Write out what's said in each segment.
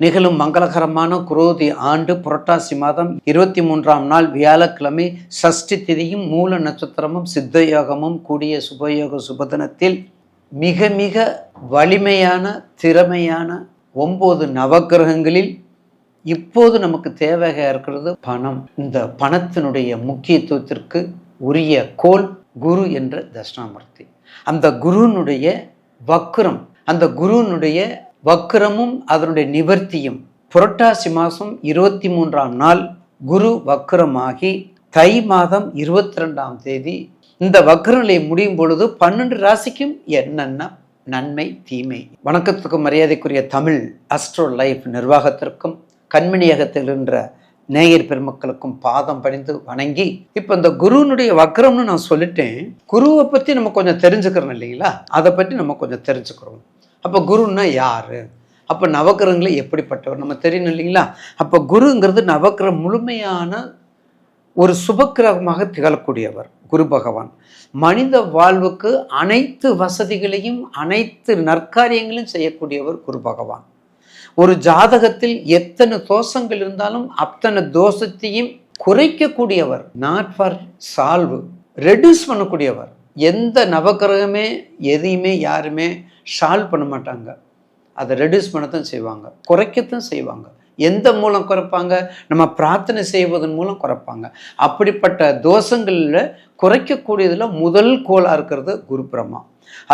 நிகழும் மங்களகரமான குரோதி ஆண்டு புரட்டாசி மாதம் 23ஆம் நாள் வியாழக்கிழமை சஷ்டி திதியும் மூல நட்சத்திரமும் சித்த யோகமும் கூடிய சுபயோக சுபதினத்தில் மிக மிக வலிமையான திறமையான 9 நவக்கிரகங்களில் இப்போது நமக்கு தேவையாக இருக்கிறது பணம். இந்த பணத்தினுடைய முக்கியத்துவத்திற்கு உரிய கோள் குரு என்ற தட்சிணாமூர்த்தி. அந்த குருனுடைய வக்ரம், அந்த குருனுடைய வக்ரமும் அதனுடைய நிவர்த்தியும் புரட்டாசி மாதம் 23ஆம் நாள் குரு வக்ரமாகி தை மாதம் 22ஆம் தேதி இந்த வக்ரநிலை முடியும் பொழுது 12 ராசிக்கும் என்னென்ன நன்மை தீமை. வணக்கத்துக்கும் மரியாதைக்குரிய தமிழ் அஸ்ட்ரோ லைஃப் நிர்வாகத்திற்கும் கண்மணியகத்தில் என்ற நேயர் பெருமக்களுக்கும் பாதம் பணிந்து வணங்கி, இப்போ இந்த குருனுடைய வக்ரம்னு நான் சொல்லிட்டேன். குருவை பற்றி நம்ம கொஞ்சம் தெரிஞ்சுக்கிறோம் இல்லைங்களா? அதை பற்றி நம்ம கொஞ்சம் தெரிஞ்சுக்கிறோம். அப்போ குருன்னா யார், அப்போ நவக்கிரகங்களை எப்படிப்பட்டவர் நம்ம தெரியணும் இல்லைங்களா? அப்போ குருங்கிறது நவக்கிரகம் முழுமையான ஒரு சுபக்கிரகமாக திகழக்கூடியவர் குரு பகவான். மனித வாழ்வுக்கு அனைத்து வசதிகளையும் அனைத்து நற்காரியங்களையும் செய்யக்கூடியவர் குரு பகவான். ஒரு ஜாதகத்தில் எத்தனை தோஷங்கள் இருந்தாலும் அத்தனை தோஷத்தையும் குறைக்கக்கூடியவர். நாட் ஃபார் சால்வ், ரெடியூஸ் பண்ணக்கூடியவர். எந்த நவக்கிரகமே எதையுமே யாருமே சால்வ் பண்ண மாட்டாங்க, அதை ரெடியூஸ் பண்ணத்தான் செய்வாங்க, குறைக்கத்தான் செய்வாங்க. எந்த மூலம் குறைப்பாங்க? நம்ம பிரார்த்தனை செய்வதன் மூலம் குறைப்பாங்க. அப்படிப்பட்ட தோஷங்களில் குறைக்கக்கூடியதில் முதல் கோளாக இருக்கிறது குரு பிரம்மா.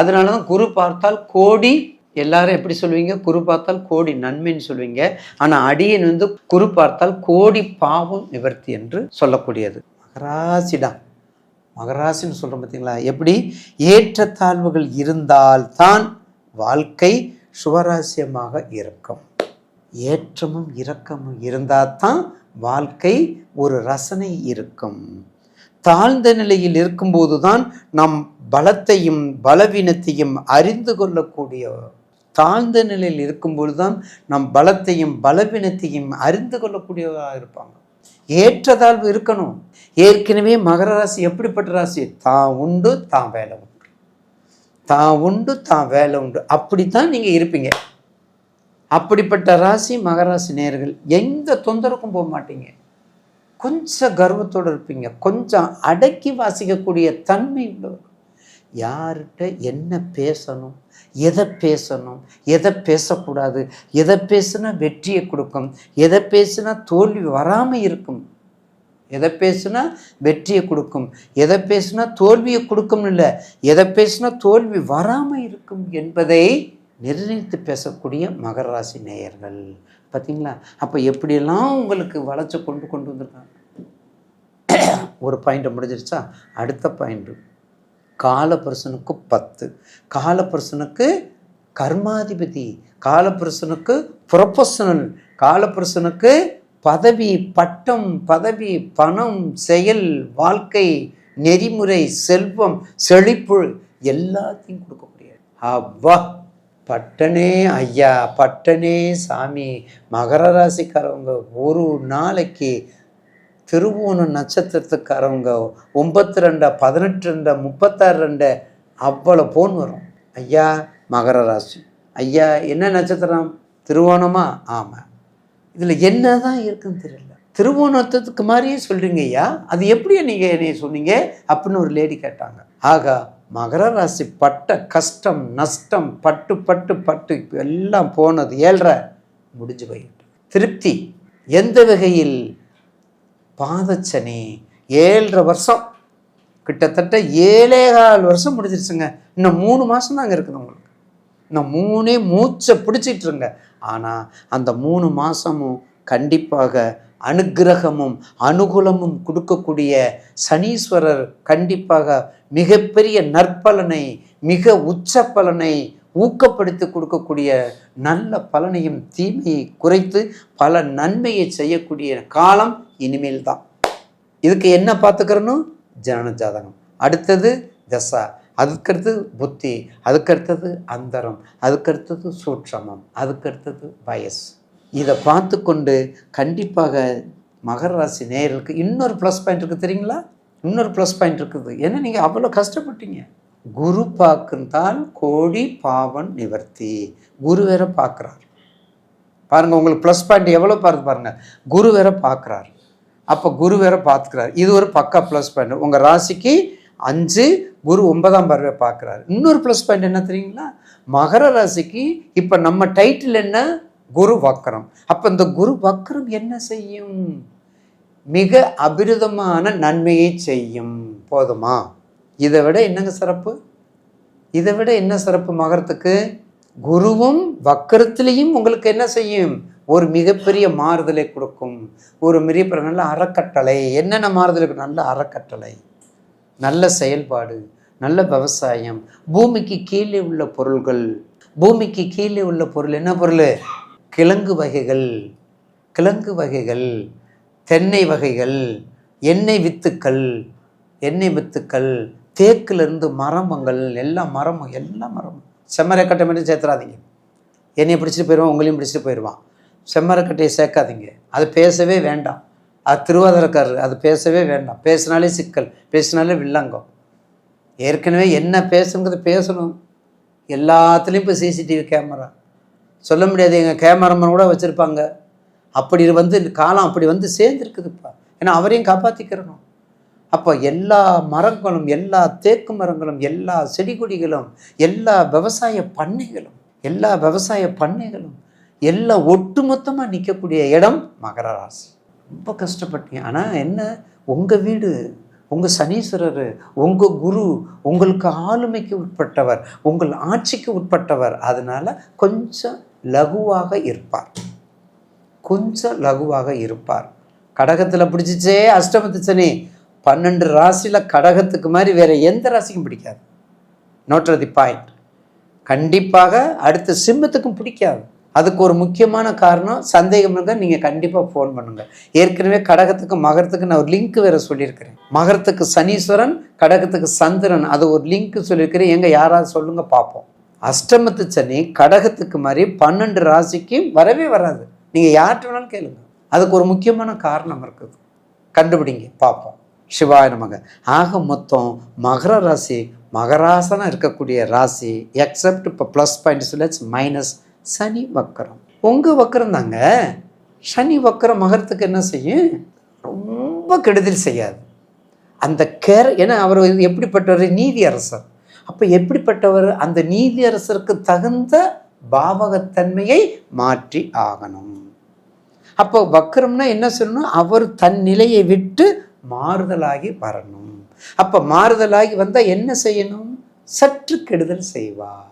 அதனால தான் குரு பார்த்தால் கோடி, எல்லாரும் எப்படி சொல்லுவீங்க? குரு பார்த்தால் கோடி நன்மைன்னு சொல்லுவீங்க. ஆனால் அடியன் குரு பார்த்தால் கோடி பாவம் நிவர்த்தி என்று சொல்லக்கூடியது. மகராசிடா, மகராசின்னு சொல்கிறோம் பார்த்தீங்களா? எப்படி ஏற்றத்தாழ்வுகள் இருந்தால்தான் வாழ்க்கை சுவராசியமாக இருக்கும். ஏற்றமும் இரக்கமும் இருந்தால் தான் வாழ்க்கை ஒரு ரசனை இருக்கும். தாழ்ந்த நிலையில் இருக்கும்போது தான் நம் பலத்தையும் பலவீனத்தையும் அறிந்து கொள்ளக்கூடிய, தாழ்ந்த நிலையில் இருக்கும்போது தான் நம் பலத்தையும் பலவீனத்தையும் அறிந்து கொள்ளக்கூடியவராக இருப்பாங்க. ஏற்றத்தாழ்வு இருக்கணும். ஏற்கனவே மகர ராசி எப்படிப்பட்ட ராசி? தான் உண்டு தான் வேலை உண்டு, தான் உண்டு தான் வேலை உண்டு, அப்படித்தான் நீங்கள் இருப்பீங்க. அப்படிப்பட்ட ராசி மகராசி நேயர்கள். எந்த தொந்தரவுக்கும் போக மாட்டீங்க. கொஞ்சம் கர்வத்தோடு இருப்பீங்க, கொஞ்சம் அடக்கி வாசிக்கக்கூடிய தன்மை உள்ளவர். யார்கிட்ட என்ன பேசணும், எதை பேசணும், எதை பேசக்கூடாது, எதை பேசுனா வெற்றியை கொடுக்கும், எதை பேசுனா தோல்வி வராமல் இருக்கும், எதை பேசுனா வெற்றியை கொடுக்கும், எதை பேசுனா தோல்வியை கொடுக்கும்னு இல்லை, எதை பேசுனா தோல்வி வராமல் இருக்கும் என்பதை நிர்ணயித்து பேசக்கூடிய மகர ராசி நேயர்கள் பார்த்தீங்களா? அப்போ எப்படியெல்லாம் உங்களுக்கு வளைச்சு கொண்டு வந்திருக்காங்க. ஒரு பாயிண்ட் முடிஞ்சிருச்சா? அடுத்த பாயிண்ட் காலபுருஷனுக்கு 10, காலபுருஷனுக்கு கர்மாதிபதி, காலபுருஷனுக்கு ப்ரொஃபஷனல், காலபுருஷனுக்கு பதவி, பட்டம், பதவி, பணம், செயல், வாழ்க்கை, நெறிமுறை, செல்வம், செழிப்பு எல்லாத்தையும் கொடுக்கக்கூடிய. அவ்வா பட்டனே ஐயா, பட்டனே சாமி. மகர ராசிக்காரவங்க ஒரு நாளைக்கு திருவோண நட்சத்திரத்துக்காரவங்க 92, 18, 36 அவ்வளோ போன் வரும். ஐயா மகர ராசி, ஐயா என்ன நட்சத்திரம்? திருவோணமா? ஆமாம். இதில் என்ன தான் இருக்குன்னு தெரியல. திருவோணத்துக்கு மாதிரியே சொல்கிறீங்க ஐயா, அது எப்படி நீங்கள் என்னைய சொன்னீங்க அப்படின்னு ஒரு லேடி கேட்டாங்க. ஆகா, மகர ராசி பட்ட கஷ்டம் நஷ்டம் பட்டு பட்டு பட்டு எல்லாம் போனது. 7.5 முடிஞ்சு போயிட்டு திருப்தி. எந்த வகையில்? பாதச்சனி 7.5 வருஷம், கிட்டத்தட்ட 7.25 வருஷம் முடிஞ்சிருச்சுங்க. இன்னும் 3 மாதம் தாங்க இருக்குது உங்களுக்கு. இன்னும் 3 மூச்சை பிடிச்சிட்ருங்க. ஆனால் அந்த 3 மாதமும் கண்டிப்பாக அனுக்கிரகமும் அனுகூலமும் கொடுக்கக்கூடிய சனீஸ்வரர் கண்டிப்பாக மிகப்பெரிய நற்பலனை, மிக உச்ச பலனை ஊக்கப்படுத்தி கொடுக்கக்கூடிய நல்ல பலனையும் தீமையை குறைத்து பல நன்மையை செய்யக்கூடிய காலம் இனிமேல் தான். இதுக்கு என்ன பார்த்துக்கிறணும்? ஜனன ஜாதகம், அடுத்தது தசா, அதுக்கடுத்தது புத்தி, அதுக்கடுத்தது அந்தரம், அதுக்கடுத்தது சூட்சமம், அதுக்கடுத்தது வயசு. இதை பார்த்து கொண்டு கண்டிப்பாக மகர ராசி நேயர்களுக்கு இன்னொரு ப்ளஸ் பாயிண்ட் இருக்குது தெரியுங்களா? இன்னொரு ப்ளஸ் பாயிண்ட் இருக்குது. ஏன்னா நீங்கள் அவ்வளோ கஷ்டப்பட்டீங்க. குரு பார்க்குந்தால் கோடி பாவன் நிவர்த்தி. குரு வேற பார்க்குறார். பாருங்கள், உங்களுக்கு ப்ளஸ் பாயிண்ட் எவ்வளோ பாருங்கள். குரு வேற பார்க்குறாரு. அப்போ குரு வேற பார்த்துக்கிறாரு. இது ஒரு பக்கா ப்ளஸ் பாயிண்ட். உங்கள் ராசிக்கு 5, குரு 9ஆம் பார்வை பார்க்குறாரு. இன்னொரு ப்ளஸ் பாயிண்ட் என்ன தெரியுங்களா? மகர ராசிக்கு இப்போ நம்ம டைட்டில் என்ன? குரு வக்கரம். அப்போ இந்த குரு வக்கரம் என்ன செய்யும்? மிக அபிரிதமான நன்மையை செய்யும். போதுமா? இதை விட என்னங்க சிறப்பு? இதை விட என்ன சிறப்பு மகரத்துக்கு? குருவும் வக்கரத்திலையும் உங்களுக்கு என்ன செய்யும்? ஒரு மிகப்பெரிய மாறுதலை கொடுக்கும். ஒரு மிகப்பெரிய நல்ல அறக்கட்டளை. என்னென்ன மாறுதலை? நல்ல அறக்கட்டளை, நல்ல செயல்பாடு, நல்ல விவசாயம், பூமிக்கு கீழே உள்ள பொருள்கள். பூமிக்கு கீழே உள்ள பொருள் என்ன பொருள்? கிழங்கு வகைகள், கிழங்கு வகைகள், தென்னை வகைகள், எண்ணெய் வித்துக்கள், எண்ணெய் வித்துக்கள், தேக்கிலிருந்து மரமங்கள், எல்லாம் மரமும், எல்லாம் மரமும். செம்மரக்கட்டை மட்டும் சேர்த்துறாதீங்க. என்னையை பிடிச்சிட்டு போயிடுவான், உங்களையும் பிடிச்சிட்டு போயிடுவான். செம்மரக்கட்டையை சேர்க்காதீங்க. அது பேசவே வேண்டாம். அது திருவாதிரக்காரர், அது பேசவே வேண்டாம். பேசினாலே சிக்கல், பேசினாலே வில்லங்கம். ஏற்கனவே என்ன பேசுங்கிறது பேசணும். எல்லாத்துலேயும் இப்போ சிசிடிவி கேமரா சொல்ல முடியாது. எங்கள் கேமராமேன் கூட வச்சுருப்பாங்க. அப்படி காலம் அப்படி சேர்ந்துருக்குதுப்பா. ஏன்னா அவரையும் காப்பாற்றிக்கிறணும். அப்போ எல்லா மரங்களும், எல்லா தேக்கு மரங்களும், எல்லா செடி கொடிகளும், எல்லா விவசாய பண்ணைகளும், எல்லாம் ஒட்டுமொத்தமாக நிற்கக்கூடிய இடம் மகர ராசி. ரொம்ப கஷ்டப்பட்டீங்க. ஆனால் என்ன, உங்கள் வீடு, உங்கள் சனீஸ்வரர், உங்கள் குரு உங்களுக்கு ஆளுமைக்கு உட்பட்டவர், உங்கள் ஆட்சிக்கு உட்பட்டவர். அதனால் கொஞ்சம் லகுவாக இருப்பார். கடகத்தில் பிடிச்சிச்சே அஷ்டமத்து சனி. 12 ராசியில் கடகத்துக்கு மாதிரி வேற எந்த ராசிக்கும் பிடிக்காது. Note the point. கண்டிப்பாக அடுத்த சிம்மத்துக்கும் பிடிக்காது. அதுக்கு ஒரு முக்கியமான காரணம், சந்தேகம் இருந்தால் நீங்கள் கண்டிப்பாக ஃபோன் பண்ணுங்கள். ஏற்கனவே கடகத்துக்கு மகரத்துக்கு நான் ஒரு லிங்க் வேறு சொல்லியிருக்கிறேன். மகரத்துக்கு சனீஸ்வரன், கடகத்துக்கு சந்திரன், அது ஒரு லிங்க் சொல்லியிருக்கிறேன். எங்கே யாராவது சொல்லுங்கள் பார்ப்போம். அஷ்டமத்து சனி கடகத்துக்கு மாதிரி 12 ராசிக்கும் வரவே வராது. நீங்கள் யார்கிட்ட வேணாலும் கேளுங்க. அதுக்கு ஒரு முக்கியமான காரணம் இருக்குது. கண்டுபிடிங்க, பார்ப்போம். சிவாய நமக. ஆக மொத்தம் மகர ராசி மகராசனம் இருக்கக்கூடிய ராசி. எக்ஸப்ட் இப்போ ப்ளஸ் பாயிண்ட் சொல்ல மைனஸ் சனி வக்கரம். உங்கள் வக்கரம் தாங்க. சனி வக்கரம் மகரத்துக்கு என்ன செய்யும்? ரொம்ப கெடுதல் செய்யாது. அந்த ஏன்னா அவர் எப்படிப்பட்டவர்? நீதி அரசர். அப்போ எப்படிப்பட்டவர்? அந்த நீதி அரசருக்கு தகுந்த பாவகத்தன்மையை மாற்றி ஆகணும். அப்போ வக்கரம்னா என்ன சொல்லணும்? அவர் தன் நிலையை விட்டு மாறுதலாகி வரணும். அப்போ மாறுதலாகி வந்தால் என்ன செய்யணும்? சற்று கெடுதல் செய்வார்.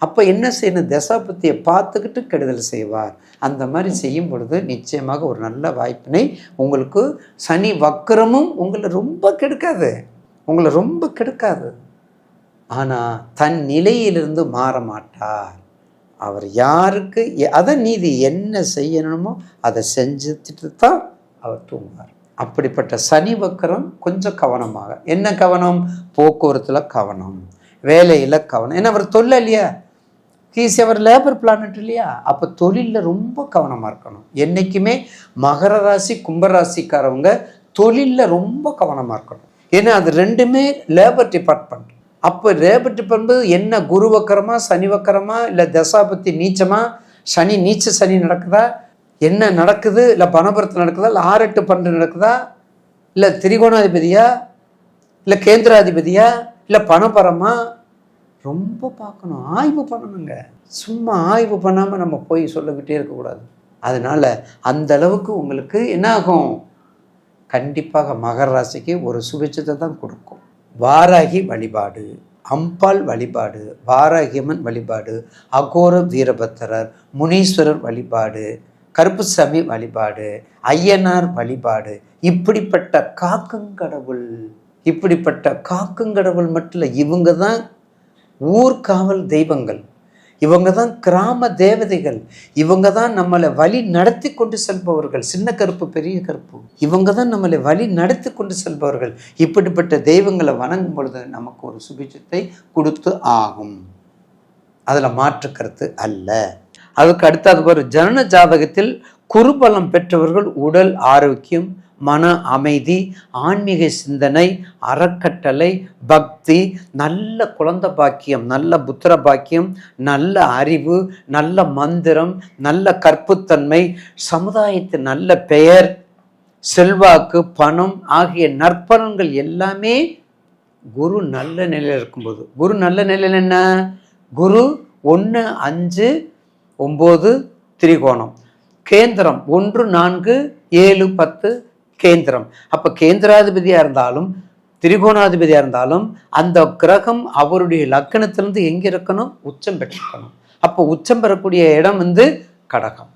அப்போ என்ன செய்யணும்? தசாபத்தியை பார்த்துக்கிட்டு கெடுதல் செய்வார். அந்த மாதிரி செய்யும் பொழுது நிச்சயமாக ஒரு நல்ல வாய்ப்பினை உங்களுக்கு. சனி வக்கரமும் உங்களை ரொம்ப கெடுக்காது. ஆனால் தன் நிலையிலிருந்து மாற மாட்டார். அவர் யாருக்கு அதை நீதி என்ன செய்யணுமோ அதை செஞ்சுட்டு தான் அவர் தூங்குவார். அப்படிப்பட்ட சனி வக்கரம் கொஞ்சம் கவனமாக. என்ன கவனம்? போக்குவரத்தில் கவனம், வேலையில் கவனம். ஏன்னா அவர் தொழில் இல்லையா, அவர் லேபர் பிளானட் இல்லையா. அப்போ தொழிலில் ரொம்ப கவனமாக இருக்கணும். என்றைக்குமே மகர ராசி கும்பராசிக்காரவங்க தொழிலில் ரொம்ப கவனமாக இருக்கணும். ஏன்னா அது ரெண்டுமே லேபர் டிபார்ட்மெண்ட். அப்போ லேபர் டிபார்ட்மெண்ட் என்ன, குரு வக்கரமா சனி வக்கரமா, இல்லை தசாபத்தி நீச்சமா, சனி நீச்ச சனி நடக்குதா, என்ன நடக்குது, இல்லை பணபுரத்து நடக்குதா, இல்லை 6-8-12 நடக்குதா, இல்லை திரிகோணாதிபதியா, இல்லை கேந்திராதிபதியா, இல்லை பணபரமா, ரொம்ப பார்க்கணும், ஆய்வு பண்ணணுங்க. சும்மா ஆய்வு பண்ணாமல் நம்ம போய் சொல்லிக்கிட்டே இருக்கக்கூடாது. அதனால் அந்த அளவுக்கு உங்களுக்கு என்ன ஆகும்? கண்டிப்பாக மகர ராசிக்கு ஒரு சுபிட்சத்தை தான் கொடுக்கும். வாராகி வழிபாடு, அம்பாள் வழிபாடு, வாராகியம்மன் வழிபாடு, அகோர வீரபத்திரர், முனீஸ்வரர் வழிபாடு, கருப்புசாமி வழிபாடு, ஐயனார் வழிபாடு, இப்படிப்பட்ட காக்குங்கடவுள் மட்டும் இல்லை, இவங்க தான் ஊர்காவல் தெய்வங்கள், இவங்க தான் கிராம தேவதைகள், இவங்க தான் நம்மளை வழி நடத்தி கொண்டு செல்பவர்கள். சின்ன கருப்பு பெரிய கருப்பு, இவங்க தான் நம்மளை வழி நடத்தி கொண்டு செல்பவர்கள். இப்படிப்பட்ட தெய்வங்களை வணங்கும் பொழுது நமக்கு ஒரு சுபிட்சத்தை கொடுத்து ஆகும். அதில் மாற்று கருத்து அல்ல. அதுக்கு அடுத்தது ஒரு ஜனன ஜாதகத்தில் குருபலம் பெற்றவர்கள் உடல் ஆரோக்கியம், மன அமைதி, ஆன்மீக சிந்தனை, அறக்கட்டளை, பக்தி, நல்ல குழந்தை பாக்கியம், நல்ல புத்திர பாக்கியம், நல்ல அறிவு, நல்ல மந்திரம், நல்ல கற்புத்தன்மை, சமுதாயத்தின் நல்ல பெயர், செல்வாக்கு, பணம் ஆகிய நற்பலன்கள் எல்லாமே குரு நல்ல நிலையில் இருக்கும்போது. குரு நல்ல நிலையில் என்ன? குரு 1, 5, 9 திரிகோணம், கேந்திரம் 1, 4, 7, 10 கேந்திரம். அப்போ கேந்திராதிபதியாக இருந்தாலும் திரிகோணாதிபதியாக இருந்தாலும் அந்த கிரகம் அவருடைய லக்கணத்திலிருந்து எங்கே இருக்கணும்? உச்சம் பெற்றிருக்கணும். அப்போ உச்சம் பெறக்கூடிய இடம் கடகம்.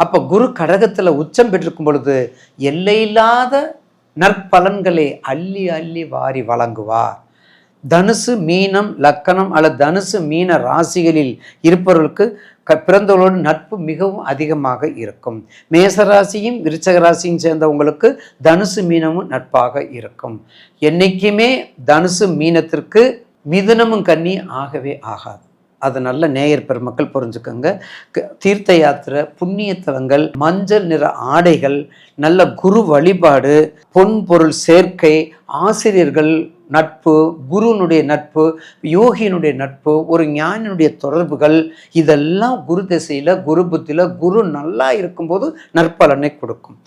அப்போ குரு கடகத்தில் உச்சம் பெற்றிருக்கும் பொழுது எல்லையில்லாத நற்பலன்களை அள்ளி அள்ளி வாரி வழங்குவார். தனுசு மீனம் லக்கணம் அல்லது தனுசு மீன ராசிகளில் இருப்பவர்களுக்கு பிறந்தவர்களோடு நட்பு மிகவும் அதிகமாக இருக்கும். மேசராசியும் விருச்சக ராசியும் சேர்ந்தவங்களுக்கு தனுசு மீனமும் நட்பாக இருக்கும். என்னைக்குமே தனுசு மீனத்திற்கு மிதுனமும் கன்னி ஆகவே ஆகாது. அது நல்ல நேயர் பெருமக்கள் புரிஞ்சுக்கோங்க. தீர்த்த யாத்திரை, புண்ணிய தலங்கள், மஞ்சள் நிற ஆடைகள், நல்ல குரு வழிபாடு, பொன் பொருள் சேர்க்கை, ஆசிரியர்கள் நட்பு, குருனுடைய நட்பு, யோகியினுடைய நட்பு, ஒரு ஞானினுடைய தொடர்புகள், இதெல்லாம் குரு திசையில் குரு புத்தியில் குரு நல்லா இருக்கும்போது நற்பலனை கொடுக்கும்.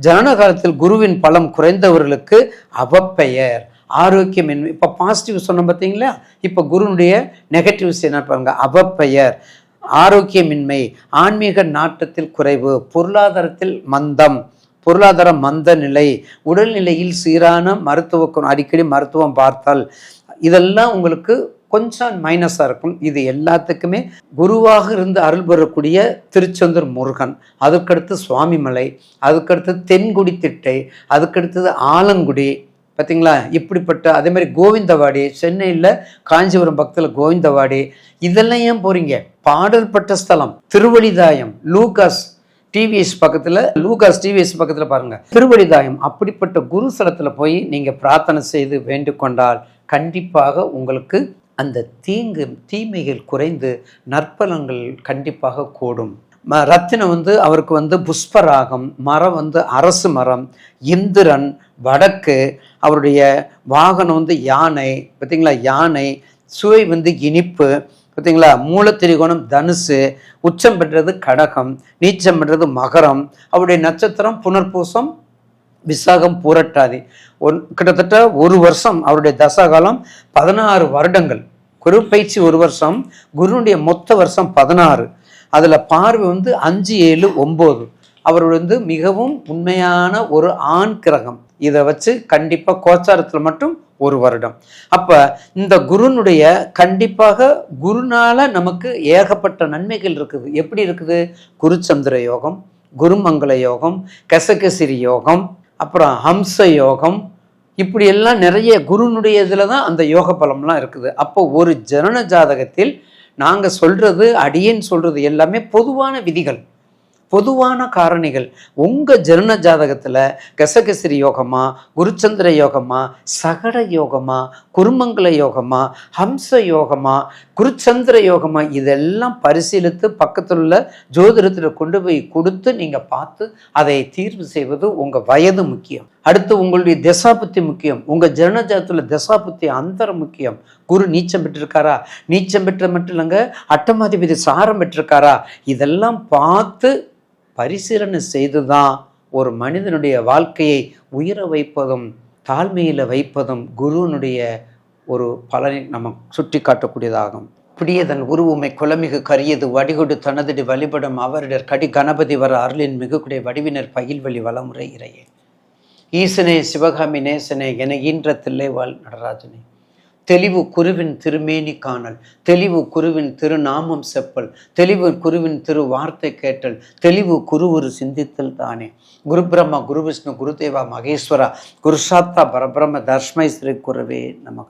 ஜனன காலத்தில் குருவின் பலம் குறைந்தவர்களுக்கு அவப்பெயர், ஆரோக்கியமின்மை. இப்போ பாசிட்டிவ் சொன்ன பார்த்தீங்களா? இப்போ குருனுடைய நெகட்டிவ்ஸ் என்ன பாருங்க? அவப்பெயர், ஆரோக்கியமின்மை, ஆன்மீக நாட்டத்தில் குறைவு, பொருளாதாரத்தில் மந்தம், பொருளாதார மந்த நிலை, உடல்நிலையில் சீரான அடிக்கடி மருத்துவம் பார்த்தல், இதெல்லாம் உங்களுக்கு கொஞ்சம் மைனஸாக இருக்கும். இது எல்லாத்துக்குமே குருவாக இருந்து அருள் பெறக்கூடிய திருச்செந்தூர் முருகன், அதுக்கடுத்து சுவாமிமலை, அதுக்கடுத்து தென்குடி திட்டை, அதுக்கடுத்தது ஆலங்குடி, பார்த்தீங்களா? இப்படிப்பட்ட அதே மாதிரி கோவிந்தவாடி, சென்னையில் காஞ்சிபுரம் பக்கத்தில் கோவிந்தவாடி, இதெல்லாம் ஏன் போகிறீங்க? பாடல் பட்ட ஸ்தலம் திருவழிதாயம், லூகாஸ் டிவிஎஸ் பக்கத்தில் பாருங்கள், திருவழிதாயம். அப்படிப்பட்ட குரு ஸ்தலத்தில் போய் நீங்கள் பிரார்த்தனை செய்து வேண்டிக்கொண்டால் கண்டிப்பாக உங்களுக்கு அந்த தீமைகள் குறைந்து நற்பலன்கள் கண்டிப்பாக கூடும். ரத்தினம் அவருக்கு புஷ்பராகம், மரம் அரசு மரம், இந்திரன், வடக்கு, அவருடைய வாகனம் யானை, பார்த்தீங்களா? யானை, சுவை இனிப்பு, பார்த்தீங்களா? மூலத்திரிகோணம் தனுசு, உச்சம் பெற்றது கடகம், நீச்சம் பெற்றது மகரம், அவருடைய நட்சத்திரம் புனர்பூசம், விசாகம், பூரட்டாதி. கிட்டத்தட்ட 1 வருஷம் அவருடைய தசாகாலம் 16 வருடங்கள். குரு பயிற்சி 1 வருஷம், குருனுடைய மொத்த வருஷம் 16. அதில் பார்வை 5, 7, 9. அவர் மிகவும் உண்மையான ஒரு ஆண் கிரகம். இதை வச்சு கண்டிப்பாக கோச்சாரத்தில் மட்டும் 1 வருடம். அப்போ இந்த குருனுடைய கண்டிப்பாக குருனால நமக்கு ஏகப்பட்ட நன்மைகள் இருக்குது. எப்படி இருக்குது? குருச்சந்திர யோகம், குருமங்கள யோகம், கசகசிரி யோகம், அப்புறம் ஹம்ச யோகம், இப்படி எல்லாம் நிறைய குருனுடைய இதில் தான் அந்த யோக பலம்லாம் இருக்குது. அப்போ ஒரு ஜனன ஜாதகத்தில் நாங்கள் சொல்கிறது, அடியேன் சொல்கிறது எல்லாமே பொதுவான விதிகள், பொதுவான காரணிகள். உங்கள் ஜனன ஜாதகத்தில் கசகசிரி யோகமா, குருச்சந்திர யோகமா, சகட யோகமா, குருமங்கள யோகமா, ஹம்ச யோகமா, குருச்சந்திர யோகமா, இதெல்லாம் பரிசீலித்து பக்கத்தில் உள்ள ஜோதிடத்தில் கொண்டு போய் கொடுத்து நீங்கள் பார்த்து அதை தீர்வு செய்வது. உங்கள் வயது முக்கியம், அடுத்து உங்களுடைய தசாபுத்தி முக்கியம், உங்கள் ஜனன ஜாதகத்தில் தசாபுத்தி அந்தரம் முக்கியம். குரு நீச்சம் பெற்றிருக்காரா, நீச்சம் பெற்ற மட்டும் இல்லைங்க அட்டமாதிபதி சாரம் பெற்றிருக்காரா, இதெல்லாம் பார்த்து பரிசீலனை செய்துதான் ஒரு மனிதனுடைய வாழ்க்கையை உயர வைப்பதும் தாழ்மையில் வைப்பதும் குருனுடைய ஒரு பலனை நம்ம சுட்டி காட்டக்கூடியதாகும். பிடியதன் உருவுமை குலமிகு கரியது வடிகொடு தனதடி வழிபடும் அவரிடர் கடி கணபதி வர அருளின் மிகுக்குடைய வடிவினர் பயில்வழி வளமுறை இறையே. ஈசனே சிவகாமி நேசனே என ஈன்ற தில்லைவாழ் நடராஜனே, தெளிவு குருவின் திருமேனி காணல், தெளிவு குருவின் திருநாமம் செப்பல், தெளிவு குருவின் திரு வார்த்தை கேட்டல், தெளிவு குருவுரு சிந்தித்தல் தானே. குரு பிரம்மா, குரு விஷ்ணு, குருதேவா, மகேஸ்வரா, குருசாத்தா பரபிரம்ம தர்ஷ்மை ஸ்ரீ குருவே நமக்கு.